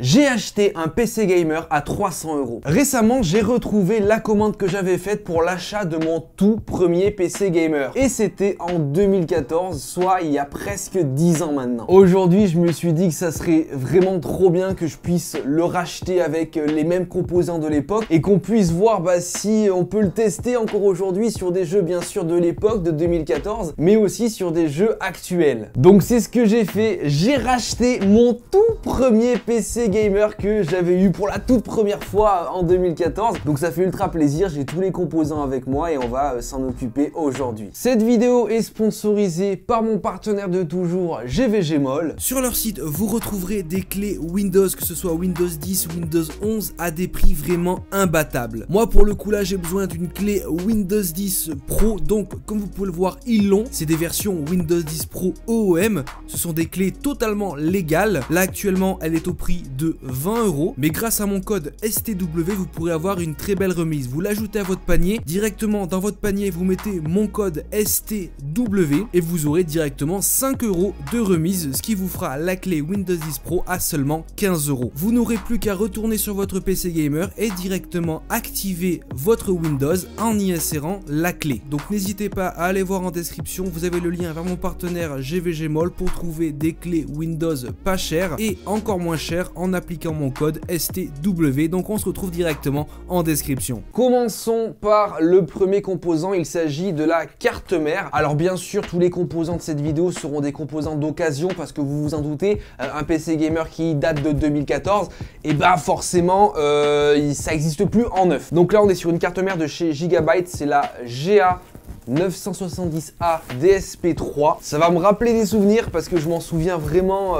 J'ai acheté un PC gamer à 300 €. Récemment, j'ai retrouvé la commande que j'avais faite pour l'achat de mon tout premier PC gamer. Et c'était en 2014, soit il y a presque 10 ans maintenant. Aujourd'hui, je me suis dit que ça serait vraiment trop bien que je puisse le racheter avec les mêmes composants de l'époque et qu'on puisse voir si on peut le tester encore aujourd'hui sur des jeux bien sûr de l'époque de 2014, mais aussi sur des jeux actuels. Donc c'est ce que j'ai fait. J'ai racheté mon tout premier PC gamer que j'avais eu pour la toute première fois en 2014. Donc ça fait ultra plaisir, j'ai tous les composants avec moi et on va s'en occuper aujourd'hui. Cette vidéo est sponsorisée par mon partenaire de toujours, GVGMall. Sur leur site, vous retrouverez des clés Windows, que ce soit Windows 10 ou Windows 11, à des prix vraiment imbattables. Moi pour le coup là, j'ai besoin d'une clé Windows 10 Pro, donc comme vous pouvez le voir, ils l'ont. C'est des versions Windows 10 Pro OEM. Ce sont des clés totalement légales. Là actuellement, elle est au prix de 20 €, mais grâce à mon code STW, vous pourrez avoir une très belle remise. Vous l'ajoutez à votre panier, directement dans votre panier, vous mettez mon code STW et vous aurez directement 5 € de remise, ce qui vous fera la clé Windows 10 Pro à seulement 15 €. Vous n'aurez plus qu'à retourner sur votre PC gamer et directement activer votre Windows en y insérant la clé. Donc n'hésitez pas à aller voir en description, vous avez le lien vers mon partenaire GVGMall pour trouver des clés Windows pas chères et encore moins chères en appliquant mon code STW. Donc on se retrouve directement en description. Commençons par le premier composant, il s'agit de la carte mère. Alors bien sûr, tous les composants de cette vidéo seront des composants d'occasion parce que vous vous en doutez, un PC gamer qui date de 2014, et forcément ça n'existe plus en neuf. Donc là on est sur une carte mère de chez Gigabyte, c'est la GA 970A DSP3. Ça va me rappeler des souvenirs parce que je m'en souviens vraiment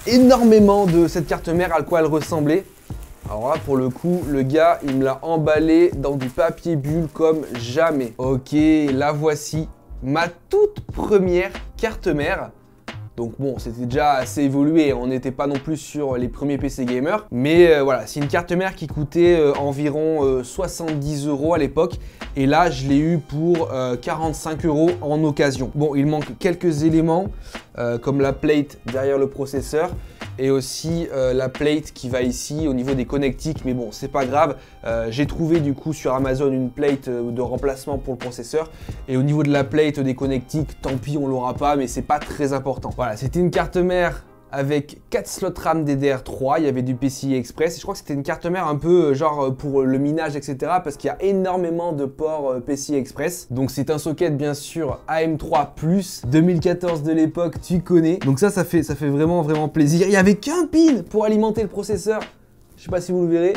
énormément de cette carte mère, à quoi elle ressemblait. Alors là pour le coup, le gars il me l'a emballé dans du papier bulle comme jamais. Ok, la voici, ma toute première carte mère. Donc bon, c'était déjà assez évolué, on n'était pas non plus sur les premiers PC gamers. Mais voilà, c'est une carte mère qui coûtait environ 70 € à l'époque. Et là, je l'ai eu pour 45 € en occasion. Bon, il manque quelques éléments, comme la plate derrière le processeur. Et aussi la plate qui va ici au niveau des connectiques, mais bon, c'est pas grave. J'ai trouvé du coup sur Amazon une plate de remplacement pour le processeur. Et au niveau de la plate des connectiques, tant pis, on l'aura pas, mais c'est pas très important. Voilà, c'était une carte mère avec 4 slots RAM DDR3, il y avait du PCI Express, et je crois que c'était une carte mère un peu genre pour le minage, etc. parce qu'il y a énormément de ports PCI Express. Donc c'est un socket bien sûr AM3+, 2014 de l'époque, tu connais. Donc ça fait vraiment plaisir. Il n'y avait qu'un pin pour alimenter le processeur, je sais pas si vous le verrez.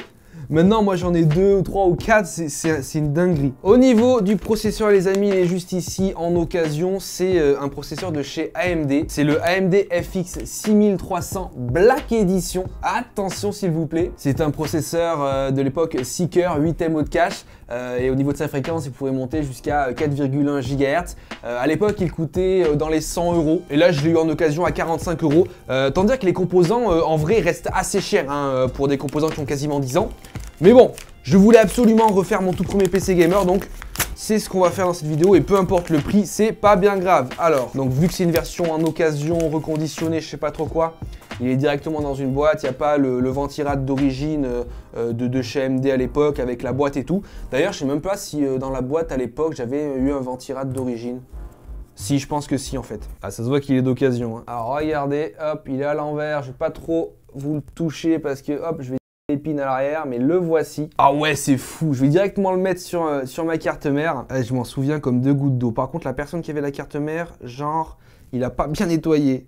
Maintenant, moi j'en ai 2 ou 3 ou 4, c'est une dinguerie. Au niveau du processeur, les amis, il est juste ici en occasion. C'est un processeur de chez AMD. C'est le AMD FX 6300 Black Edition. Attention s'il vous plaît. C'est un processeur de l'époque Seeker, 8 MO de cache. Et au niveau de sa fréquence, il pouvait monter jusqu'à 4,1 GHz. À l'époque, il coûtait dans les 100 €. Et là, je l'ai eu en occasion à 45 €. Tant dire que les composants, en vrai, restent assez chers pour des composants qui ont quasiment 10 ans. Mais bon, je voulais absolument refaire mon tout premier PC gamer, donc c'est ce qu'on va faire dans cette vidéo. Et peu importe le prix, c'est pas bien grave. Alors, donc vu que c'est une version en occasion, reconditionnée, je sais pas trop quoi, il est directement dans une boîte, il n'y a pas le ventirad d'origine de chez AMD à l'époque avec la boîte et tout. D'ailleurs, je sais même pas si dans la boîte à l'époque, j'avais eu un ventirad d'origine. Si, je pense que si en fait. Ah, ça se voit qu'il est d'occasion. Hein. Alors regardez, hop, il est à l'envers, je vais pas trop vous le toucher parce que hop, je vais l'épine à l'arrière, mais le voici. Ah ouais, c'est fou. Je vais directement le mettre sur ma carte mère. Je m'en souviens comme 2 gouttes d'eau. Par contre, la personne qui avait la carte mère, genre, il a pas bien nettoyé.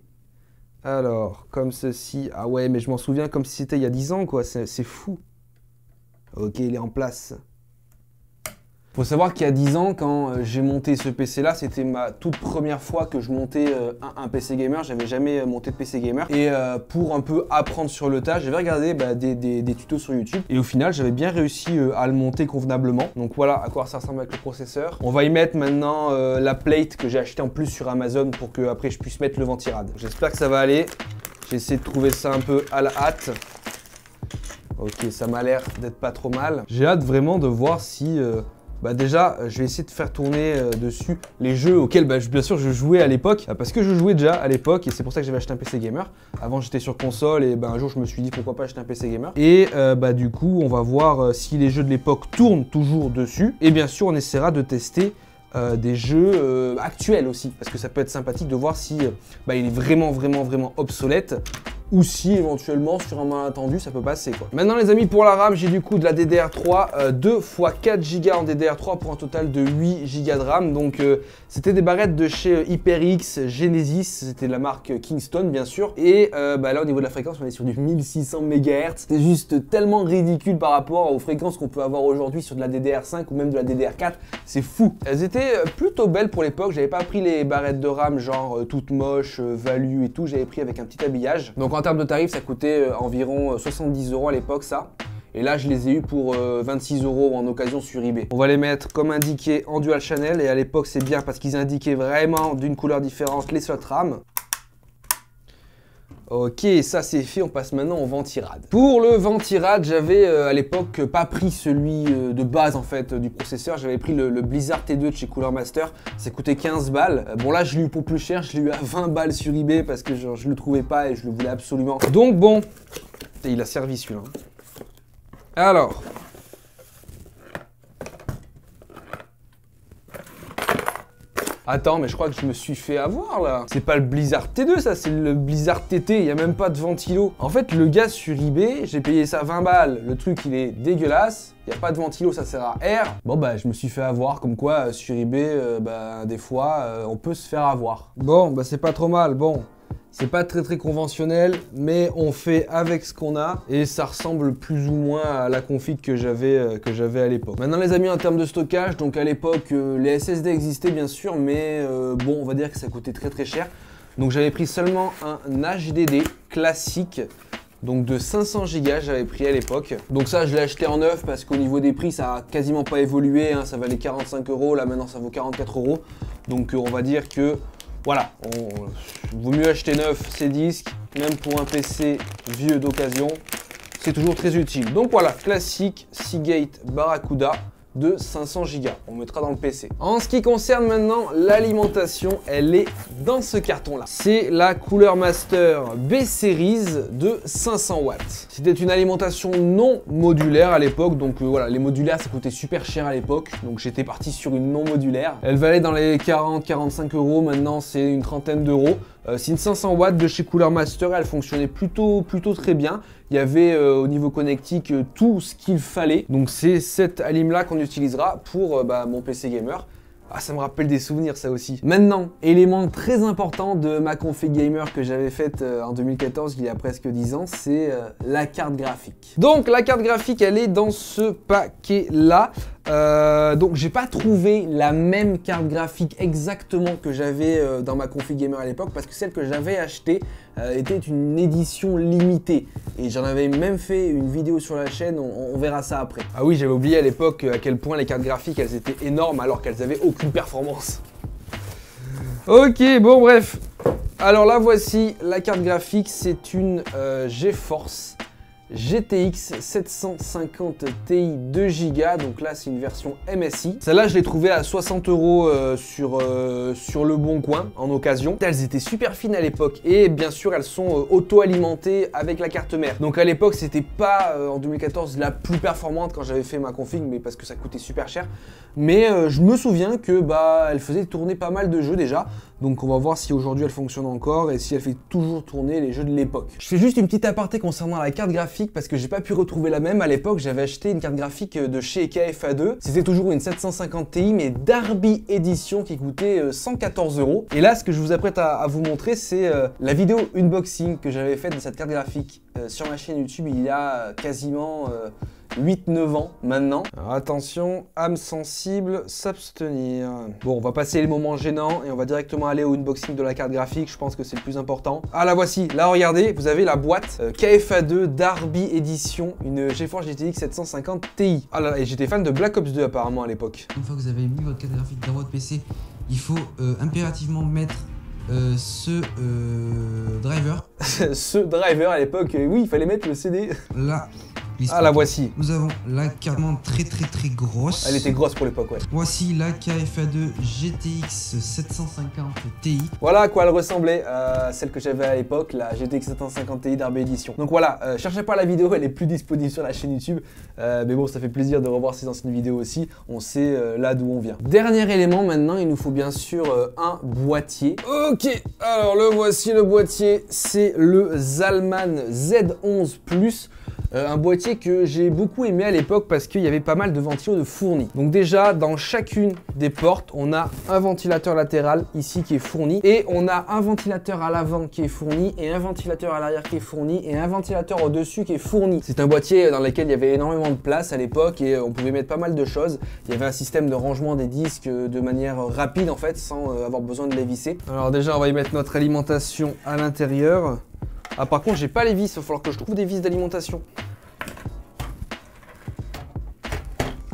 Alors, comme ceci. Ah ouais, mais je m'en souviens comme si c'était il y a 10 ans, quoi. C'est fou. Ok, il est en place. Faut savoir qu'il y a 10 ans, quand j'ai monté ce PC là, c'était ma toute première fois que je montais un PC gamer. J'avais jamais monté de PC gamer. Et pour un peu apprendre sur le tas, j'avais regardé des tutos sur YouTube. Et au final, j'avais bien réussi à le monter convenablement. Donc voilà à quoi ça ressemble avec le processeur. On va y mettre maintenant la plate que j'ai acheté en plus sur Amazon pour que après je puisse mettre le ventirad. J'espère que ça va aller. J'ai essayé de trouver ça un peu à la hâte. Ok, ça m'a l'air d'être pas trop mal. J'ai hâte vraiment de voir si Bah déjà, je vais essayer de faire tourner dessus les jeux auxquels bien sûr je jouais à l'époque, parce que je jouais déjà à l'époque et c'est pour ça que j'avais acheté un PC gamer. Avant j'étais sur console et un jour je me suis dit pourquoi pas acheter un PC gamer. Et du coup on va voir si les jeux de l'époque tournent toujours dessus. Et bien sûr on essaiera de tester des jeux actuels aussi, parce que ça peut être sympathique de voir si il est vraiment obsolète ou si éventuellement sur un malentendu ça peut passer quoi. Maintenant les amis, pour la RAM, j'ai du coup de la DDR3 2 x 4 Go en DDR3 pour un total de 8 Go de RAM. Donc c'était des barrettes de chez HyperX Genesis, c'était de la marque Kingston bien sûr. Et là au niveau de la fréquence on est sur du 1600 MHz. C'est juste tellement ridicule par rapport aux fréquences qu'on peut avoir aujourd'hui sur de la DDR5 ou même de la DDR4. C'est fou. Elles étaient plutôt belles pour l'époque. J'avais pas pris les barrettes de RAM genre toutes moches, value et tout. J'avais pris avec un petit habillage. Donc en termes de tarifs, ça coûtait environ 70 € à l'époque ça. Et là, je les ai eu pour 26 € en occasion sur eBay. On va les mettre comme indiqué en dual channel. Et à l'époque, c'est bien parce qu'ils indiquaient vraiment d'une couleur différente les slots RAM. Ok, ça c'est fait, on passe maintenant au ventirad. Pour le ventirad, j'avais à l'époque pas pris celui de base en fait du processeur, j'avais pris le Blizzard T2 de chez Cooler Master, ça coûtait 15 balles. Bon là je l'ai eu pour plus cher, je l'ai eu à 20 balles sur eBay parce que genre, je le trouvais pas et je le voulais absolument. Donc bon, et il a servi celui-là. Alors... Attends, mais je crois que je me suis fait avoir là. C'est pas le Blizzard T2 ça, c'est le Blizzard TT, il y a même pas de ventilo. En fait, le gars sur eBay, j'ai payé ça 20 balles. Le truc, il est dégueulasse. Il n'y a pas de ventilo, ça sert à air. Bon je me suis fait avoir, comme quoi sur eBay, des fois, on peut se faire avoir. Bon, c'est pas trop mal, bon. C'est pas très conventionnel, mais on fait avec ce qu'on a et ça ressemble plus ou moins à la config que j'avais à l'époque. Maintenant les amis, en termes de stockage, donc à l'époque les SSD existaient bien sûr, mais on va dire que ça coûtait très cher. Donc j'avais pris seulement un HDD classique. Donc de 500 Go j'avais pris à l'époque. Donc ça je l'ai acheté en neuf parce qu'au niveau des prix ça a quasiment pas évolué, hein. Ça valait 45 €, là maintenant ça vaut 44 €. Donc on va dire que voilà, vaut mieux acheter neuf ces disques, même pour un PC vieux d'occasion, c'est toujours très utile. Donc voilà, classique Seagate Barracuda de 500 Go. On mettra dans le PC. En ce qui concerne maintenant l'alimentation, elle est dans ce carton-là. C'est la Cooler Master B-Series de 500 watts. C'était une alimentation non modulaire à l'époque. Donc voilà, les modulaires, ça coûtait super cher à l'époque. Donc j'étais parti sur une non modulaire. Elle valait dans les 40-45 €. Maintenant, c'est une trentaine d'euros. C'est une 500 watts de chez Cooler Master. Elle fonctionnait plutôt très bien. Il y avait au niveau connectique tout ce qu'il fallait. Donc c'est cette alim-là qu'on utilisera pour mon PC gamer. Ah, ça me rappelle des souvenirs ça aussi. Maintenant, élément très important de ma config gamer que j'avais faite en 2014, il y a presque 10 ans, c'est la carte graphique. Donc la carte graphique, elle est dans ce paquet-là. Donc j'ai pas trouvé la même carte graphique exactement que j'avais dans ma config gamer à l'époque, parce que celle que j'avais achetée était une édition limitée et j'en avais même fait une vidéo sur la chaîne, on verra ça après. Ah oui, j'avais oublié à l'époque à quel point les cartes graphiques elles étaient énormes alors qu'elles avaient aucune performance. Ok, bon bref, alors là voici la carte graphique, c'est une GeForce GTX 750 Ti 2 Go, donc là c'est une version MSI. Celle-là je l'ai trouvée à 60 € sur le bon coin en occasion. Elles étaient super fines à l'époque et bien sûr elles sont auto-alimentées avec la carte mère. Donc à l'époque c'était pas en 2014 la plus performante quand j'avais fait ma config, mais parce que ça coûtait super cher. Mais je me souviens que elle faisait tourner pas mal de jeux déjà. Donc on va voir si aujourd'hui elle fonctionne encore et si elle fait toujours tourner les jeux de l'époque. Je fais juste une petite aparté concernant la carte graphique parce que j'ai pas pu retrouver la même. À l'époque j'avais acheté une carte graphique de chez KFA2. C'était toujours une 750 Ti mais Derby Edition qui coûtait 114 €. Et là ce que je vous apprête à vous montrer, c'est la vidéo unboxing que j'avais faite de cette carte graphique sur ma chaîne YouTube il y a quasiment 8-9 ans maintenant. Alors attention, âme sensible, s'abstenir. Bon, on va passer les moments gênants et on va directement aller au unboxing de la carte graphique. Je pense que c'est le plus important. Ah, la voici. Là, regardez, vous avez la boîte KFA2 Derby Edition, une GeForce GTX 750 Ti. Ah là là, et j'étais fan de Black Ops 2 apparemment à l'époque. Une fois que vous avez mis votre carte graphique dans votre PC, il faut impérativement mettre ce driver. Ce driver à l'époque, oui, il fallait mettre le CD. Là, Ah, la voici. Nous avons la carte très grosse. Elle était grosse pour l'époque, ouais. Voici la KFA2 GTX 750 Ti. Voilà à quoi elle ressemblait, celle que j'avais à l'époque, la GTX 750 Ti d'Arbe Edition. Donc voilà, cherchez pas la vidéo, elle est plus disponible sur la chaîne YouTube. Mais bon, ça fait plaisir de revoir ces anciennes vidéos aussi. On sait là d'où on vient. Dernier élément maintenant, il nous faut bien sûr un boîtier. Ok, alors le voici le boîtier, c'est le Zalman Z11 Plus. Un boîtier que j'ai beaucoup aimé à l'époque parce qu'il y avait pas mal de ventilos de fournis. Donc déjà, dans chacune des portes, on a un ventilateur latéral ici qui est fourni et on a un ventilateur à l'avant qui est fourni et un ventilateur à l'arrière qui est fourni et un ventilateur au-dessus qui est fourni. C'est un boîtier dans lequel il y avait énormément de place à l'époque et on pouvait mettre pas mal de choses. Il y avait un système de rangement des disques de manière rapide en fait, sans avoir besoin de les visser. Alors déjà, on va y mettre notre alimentation à l'intérieur. Ah, par contre, j'ai pas les vis, il va falloir que je trouve des vis d'alimentation.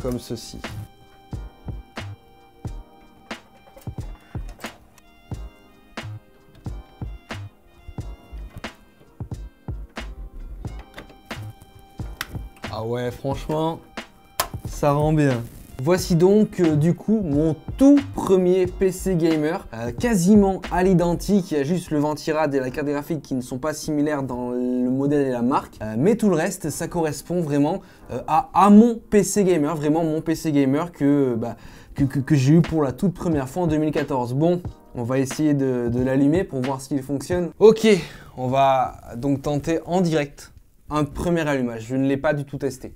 Comme ceci. Ah ouais, franchement, ça rend bien. Voici donc du coup mon tout premier PC gamer, quasiment à l'identique, il y a juste le ventirad et la carte graphique qui ne sont pas similaires dans le modèle et la marque, mais tout le reste ça correspond vraiment à mon PC gamer, vraiment mon PC gamer que j'ai eu pour la toute première fois en 2014. Bon, on va essayer de l'allumer pour voir s'il fonctionne. Ok, on va donc tenter en direct un premier allumage, je ne l'ai pas du tout testé.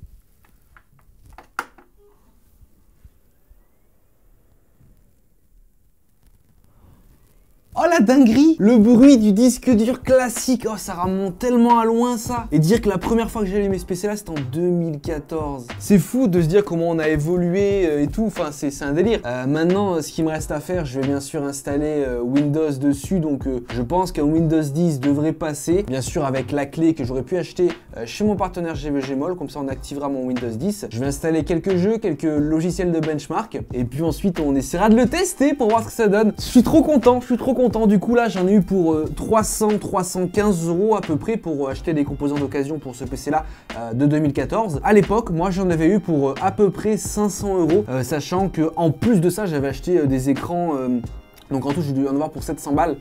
Oh la dinguerie! Le bruit du disque dur classique, oh ça remonte tellement à loin ça! Et dire que la première fois que j'ai allumé ce PC là c'était en 2014. C'est fou de se dire comment on a évolué et tout, enfin c'est un délire. Maintenant ce qu'il me reste à faire, je vais bien sûr installer Windows dessus, donc je pense qu'un Windows 10 devrait passer, bien sûr avec la clé que j'aurais pu acheter chez mon partenaire GVGMOL, comme ça on activera mon Windows 10. Je vais installer quelques jeux, quelques logiciels de benchmark, et puis ensuite on essaiera de le tester pour voir ce que ça donne. Je suis trop content, du coup là j'en ai eu pour 315 € à peu près pour acheter des composants d'occasion pour ce PC là de 2014. À l'époque moi j'en avais eu pour à peu près 500 €, sachant que en plus de ça j'avais acheté des écrans, donc en tout j'ai dû en avoir pour 700 balles.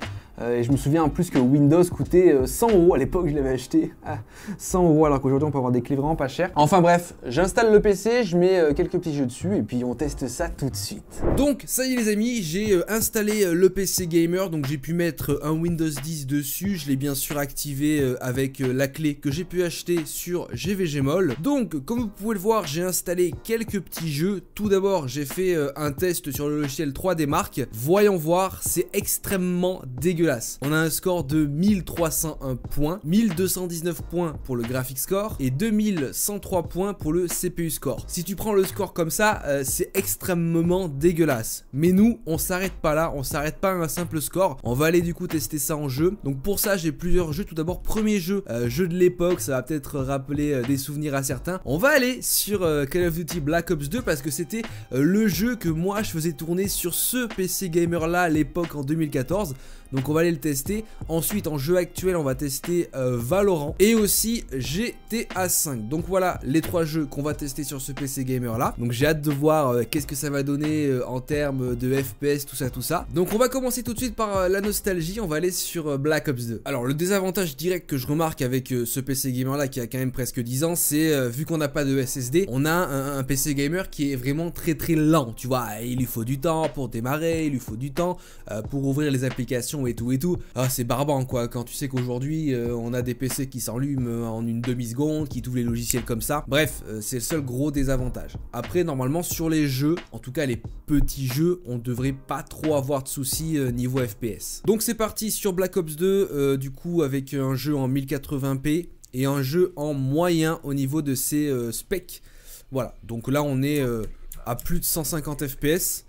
Et je me souviens en plus que Windows coûtait 100 € à l'époque, je l'avais acheté à 100 € alors qu'aujourd'hui on peut avoir des clés vraiment pas chères. Enfin bref, j'installe le PC, je mets quelques petits jeux dessus et puis on teste ça tout de suite. Donc ça y est les amis, j'ai installé le PC gamer, donc j'ai pu mettre un Windows 10 dessus, je l'ai bien sûr activé avec la clé que j'ai pu acheter sur GVGMOL. Donc comme vous pouvez le voir, j'ai installé quelques petits jeux. Tout d'abord j'ai fait un test sur le logiciel 3D Mark, voyons voir, c'est extrêmement dégueulasse. On a un score de 1301 points, 1219 points pour le graphic score et 2103 points pour le CPU score. Si tu prends le score comme ça, c'est extrêmement dégueulasse. Mais nous, on s'arrête pas là, on s'arrête pas à un simple score. On va aller du coup tester ça en jeu. Donc pour ça, j'ai plusieurs jeux. Tout d'abord, premier jeu, jeu de l'époque, ça va peut-être rappeler des souvenirs à certains. On va aller sur Call of Duty Black Ops 2 parce que c'était le jeu que moi je faisais tourner sur ce PC gamer là à l'époque en 2014. Donc on va aller le tester. Ensuite en jeu actuel on va tester Valorant et aussi GTA 5. Donc voilà les trois jeux qu'on va tester sur ce PC gamer là. Donc j'ai hâte de voir qu'est-ce que ça va donner en termes de FPS, tout ça. Donc on va commencer tout de suite par la nostalgie. On va aller sur Black Ops 2. Alors le désavantage direct que je remarque avec ce PC gamer là qui a quand même presque 10 ans, c'est vu qu'on n'a pas de SSD, on a un PC gamer qui est vraiment très lent. Tu vois, il lui faut du temps pour démarrer, il lui faut du temps pour ouvrir les applications et tout. Ah, c'est barbant quoi, quand tu sais qu'aujourd'hui on a des PC qui s'allument en une demi-seconde, qui t'ouvrent les logiciels comme ça. Bref, c'est le seul gros désavantage. Après normalement sur les jeux, en tout cas les petits jeux, on devrait pas trop avoir de soucis niveau FPS. Donc c'est parti sur Black Ops 2, du coup avec un jeu en 1080p et un jeu en moyen au niveau de ses specs. Voilà, donc là on est à plus de 150 FPS.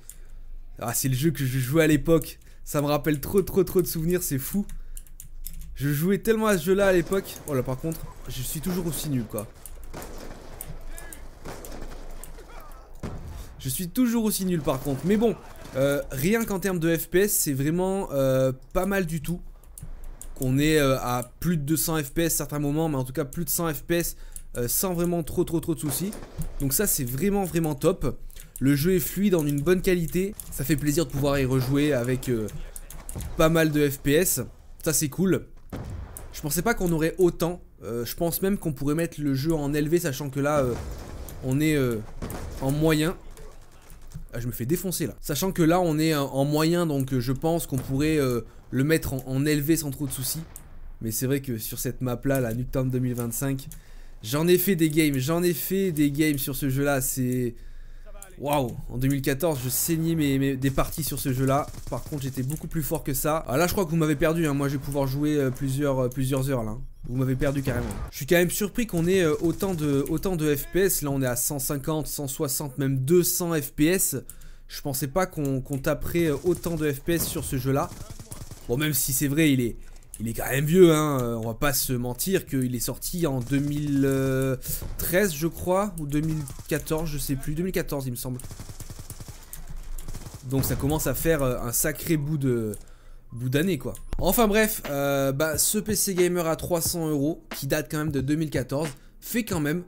Ah, c'est le jeu que je jouais à l'époque. Ça me rappelle trop de souvenirs, c'est fou. Je jouais tellement à ce jeu là à l'époque. Oh là par contre, je suis toujours aussi nul quoi. Je suis toujours aussi nul par contre. Mais bon, rien qu'en termes de FPS, c'est vraiment pas mal du tout. Qu'on est à plus de 200 FPS certains moments, mais en tout cas plus de 100 FPS sans vraiment trop de soucis. Donc ça c'est vraiment top. Le jeu est fluide, en une bonne qualité. Ça fait plaisir de pouvoir y rejouer avec pas mal de FPS. Ça c'est cool. Je pensais pas qu'on aurait autant. Je pense même qu'on pourrait mettre le jeu en élevé, sachant que là on est en moyen. Ah, je me fais défoncer là. Sachant que là on est en moyen, donc je pense qu'on pourrait le mettre en élevé sans trop de soucis. Mais c'est vrai que sur cette map là, la Nuketown 2025, j'en ai fait des games sur ce jeu là. C'est... Waouh, en 2014 je saignais des parties sur ce jeu là. Par contre j'étais beaucoup plus fort que ça. Ah, là je crois que vous m'avez perdu, hein. Moi je vais pouvoir jouer plusieurs heures là. Vous m'avez perdu carrément. Je suis quand même surpris qu'on ait autant de FPS. Là on est à 150, 160, même 200 FPS. Je pensais pas qu'on taperait autant de FPS sur ce jeu là. Bon, même si c'est vrai, il est quand même vieux, hein. On va pas se mentir qu'il est sorti en 2013 je crois, ou 2014, je sais plus, 2014 il me semble. Donc ça commence à faire un sacré bout d'année quoi. Enfin bref, ce PC Gamer à 300 €, qui date quand même de 2014, fait quand même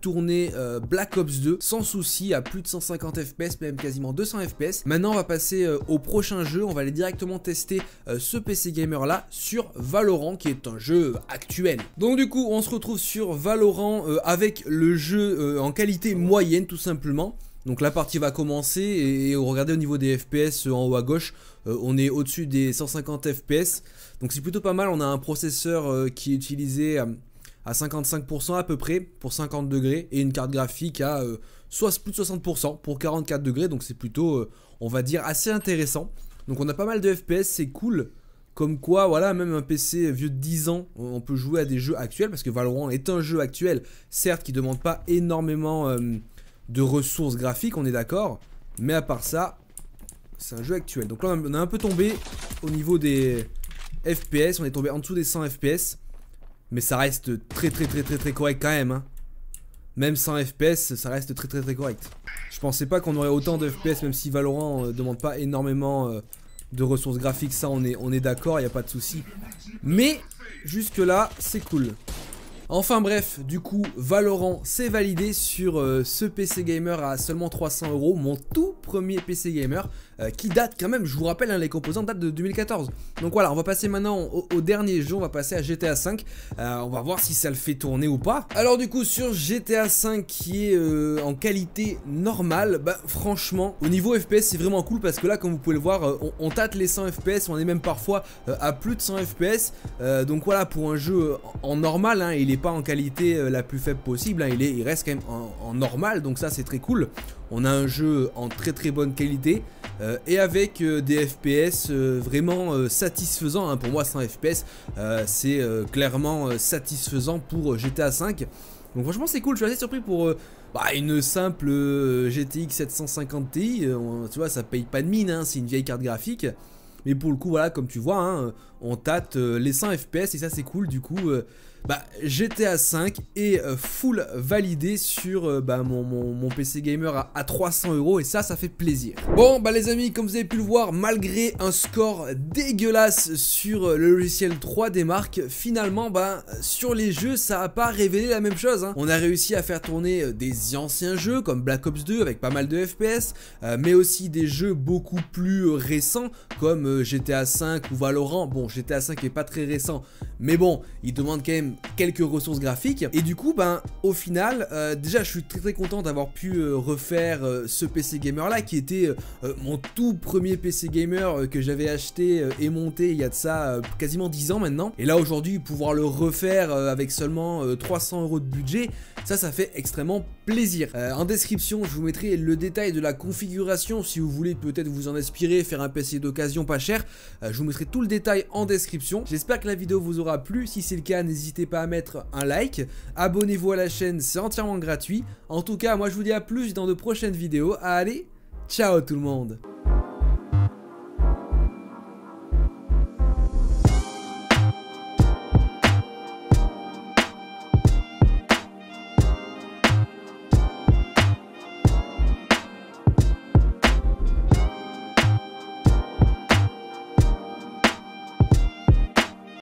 tourner Black Ops 2 sans souci à plus de 150 FPS, même quasiment 200 FPS. Maintenant on va passer au prochain jeu, on va aller directement tester ce PC Gamer là sur Valorant, qui est un jeu actuel. Donc du coup on se retrouve sur Valorant avec le jeu en qualité moyenne tout simplement. Donc la partie va commencer et regardez au niveau des FPS en haut à gauche, on est au-dessus des 150 FPS. Donc c'est plutôt pas mal, on a un processeur qui est utilisé à 55% à peu près pour 50 degrés et une carte graphique à plus de 60% pour 44 degrés. Donc c'est plutôt, on va dire, assez intéressant. Donc on a pas mal de FPS, c'est cool. Comme quoi, voilà, même un PC vieux de 10 ans, on peut jouer à des jeux actuels, parce que Valorant est un jeu actuel, certes qui ne demande pas énormément de ressources graphiques, on est d'accord, mais à part ça, c'est un jeu actuel. Donc là on a un peu tombé au niveau des FPS, on est tombé en dessous des 100 FPS, mais ça reste très correct quand même, hein. Même 100 FPS, ça reste très correct. Je pensais pas qu'on aurait autant de FPS, même si Valorant demande pas énormément de ressources graphiques, ça on est d'accord, il n'y a pas de souci. Mais jusque là, c'est cool. Enfin bref, du coup, Valorant c'est validé sur ce PC Gamer à seulement 300 €, mon tout premier PC Gamer, qui date quand même, je vous rappelle, hein, les composants datent de 2014. Donc voilà, on va passer maintenant au dernier jeu, on va passer à GTA 5, on va voir si ça le fait tourner ou pas. Alors du coup, sur GTA 5 qui est en qualité normale, franchement, au niveau FPS c'est vraiment cool, parce que là, comme vous pouvez le voir, on tâte les 100 FPS, on est même parfois à plus de 100 FPS, donc voilà, pour un jeu en normal, hein, il est pas en qualité la plus faible possible, hein, il reste quand même en normal, donc ça c'est très cool. On a un jeu en très bonne qualité et avec des FPS vraiment satisfaisants, hein. Pour moi 100 FPS c'est clairement satisfaisant pour GTA 5. Donc franchement c'est cool, je suis assez surpris pour une simple GTX 750 Ti, tu vois, ça paye pas de mine, hein, c'est une vieille carte graphique. Mais pour le coup, voilà, comme tu vois, hein, on tâte les 100 FPS et ça c'est cool. Du coup, GTA 5 est full validé sur mon PC Gamer à 300 € et ça fait plaisir. Bon, les amis, comme vous avez pu le voir, malgré un score dégueulasse sur le logiciel 3D Mark, finalement, sur les jeux, ça n'a pas révélé la même chose, hein. On a réussi à faire tourner des anciens jeux comme Black Ops 2 avec pas mal de FPS, mais aussi des jeux beaucoup plus récents comme GTA 5 ou Valorant. Bon, GTA 5 est pas très récent, mais bon, il demande quand même quelques ressources graphiques. Et du coup, au final, déjà, je suis très content d'avoir pu refaire ce PC Gamer là, qui était mon tout premier PC Gamer que j'avais acheté et monté il y a de ça quasiment 10 ans maintenant. Et là, aujourd'hui, pouvoir le refaire avec seulement 300 € de budget, ça fait extrêmement plaisir. En description, je vous mettrai le détail de la configuration si vous voulez peut-être vous en inspirer, faire un PC d'occasion pas cher. Je vous mettrai tout le détail en description. J'espère que la vidéo vous aura plu. Si c'est le cas, n'hésitez pas à mettre un like. Abonnez-vous à la chaîne, c'est entièrement gratuit. En tout cas, moi je vous dis à plus dans de prochaines vidéos. Allez, ciao tout le monde.